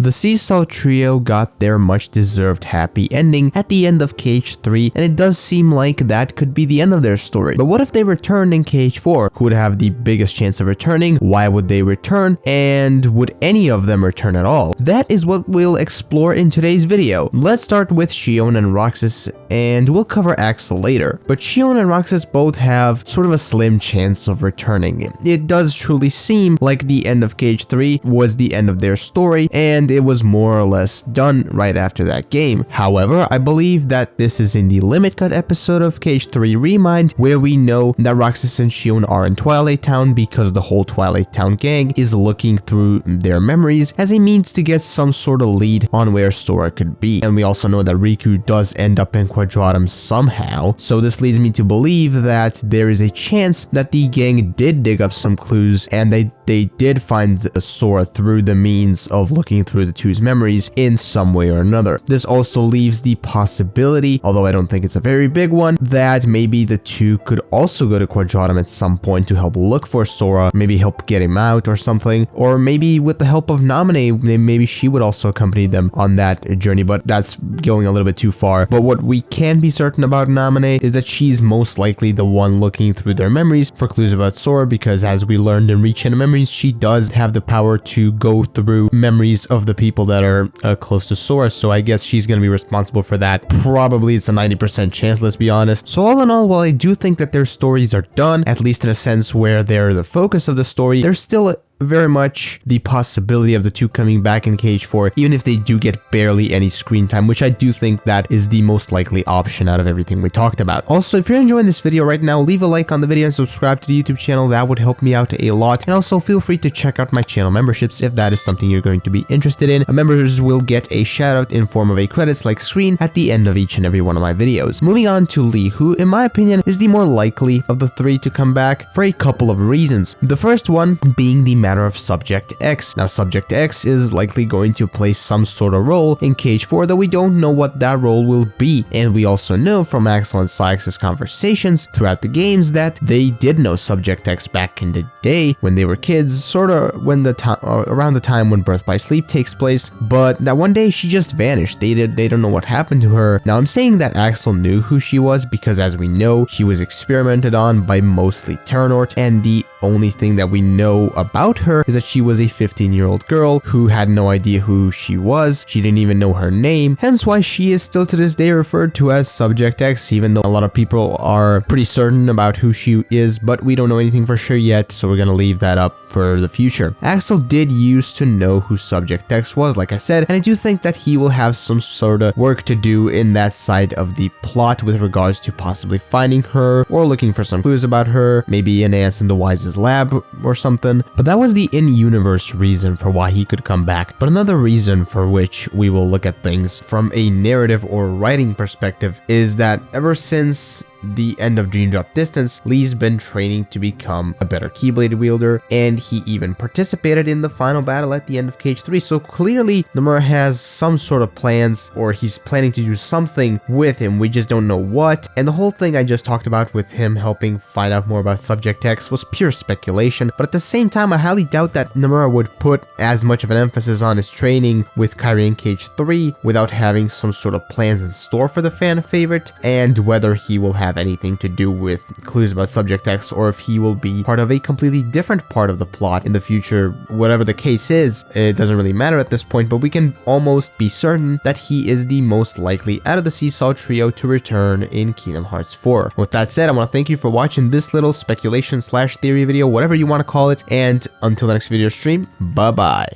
The Seesaw Trio got their much-deserved happy ending at the end of KH3, and it does seem like that could be the end of their story. But what if they returned in KH4? Who would have the biggest chance of returning? Why would they return? And would any of them return at all? That is what we'll explore in today's video. Let's start with Shion and Roxas, and we'll cover Axel later. But Shion and Roxas both have sort of a slim chance of returning. It does truly seem like the end of KH3 was the end of their story, and it was more or less done right after that game. However, I believe that this is in the Limit Cut episode of KH3 Remind, where we know that Roxas and Shion are in Twilight Town because the whole Twilight Town gang is looking through their memories as a means to get some sort of lead on where Sora could be. And we also know that Riku does end up in Quadratum somehow, so this leads me to believe that there is a chance that the gang did dig up some clues and they did find Sora through the means of looking through the two's memories in some way or another. This also leaves the possibility, although I don't think it's a very big one, that maybe the two could also go to Quadratum at some point to help look for Sora, maybe help get him out or something, or maybe with the help of Namine, maybe she would also accompany them on that journey, but that's going a little bit too far. But what we can be certain about Namine is that she's most likely the one looking through their memories for clues about Sora, because as we learned in Reach Into Memories, she does have the power to go through memories of the people that are close to Sora, so I guess she's going to be responsible for that. Probably it's a 90% chance, let's be honest. So all in all, while I do think that their stories are done, at least in a sense where they're the focus of the story, there's still very much the possibility of the two coming back in KH4, even if they do get barely any screen time, which I do think that is the most likely option out of everything we talked about. Also, if you're enjoying this video right now, leave a like on the video and subscribe to the YouTube channel. That would help me out a lot. And also feel free to check out my channel memberships if that is something you're going to be interested in. Members will get a shout out in form of a credits like screen at the end of each and every one of my videos. Moving on to Lee, who in my opinion is the more likely of the three to come back for a couple of reasons. The first one being the matter of Subject X. Now, Subject X is likely going to play some sort of role in KH4, though we don't know what that role will be. And we also know from Axel and Sykes' conversations throughout the games that they did know Subject X back in the day when they were kids, sort of when around the time when Birth by Sleep takes place, but that one day she just vanished. They don't know what happened to her. Now, I'm saying that Axel knew who she was because, as we know, she was experimented on by mostly Terranort, and the only thing that we know about her is that she was a 15-year-old girl who had no idea who she was. She didn't even know her name, hence why she is still to this day referred to as Subject X, even though a lot of people are pretty certain about who she is, but we don't know anything for sure yet, so we're gonna leave that up for the future. Axel did used to know who Subject X was, like I said, and I do think that he will have some sort of work to do in that side of the plot with regards to possibly finding her or looking for some clues about her, maybe an Ants in the Wise's lab or something. But that was the in-universe reason for why he could come back. But another reason for which we will look at things from a narrative or writing perspective is that ever since the end of Dream Drop Distance, Lee's been training to become a better Keyblade wielder, and he even participated in the final battle at the end of KH3, so clearly Nomura has some sort of plans, or he's planning to do something with him, we just don't know what. And the whole thing I just talked about with him helping find out more about Subject X was pure speculation, but at the same time I highly doubt that Nomura would put as much of an emphasis on his training with Kairi in KH3 without having some sort of plans in store for the fan favorite, and whether he will have anything to do with clues about Subject X or if he will be part of a completely different part of the plot in the future. Whatever the case is, it doesn't really matter at this point, but we can almost be certain that he is the most likely out of the Seesaw Trio to return in Kingdom Hearts 4. With that said, I want to thank you for watching this little speculation / theory video, whatever you want to call it, and until the next video stream, bye bye.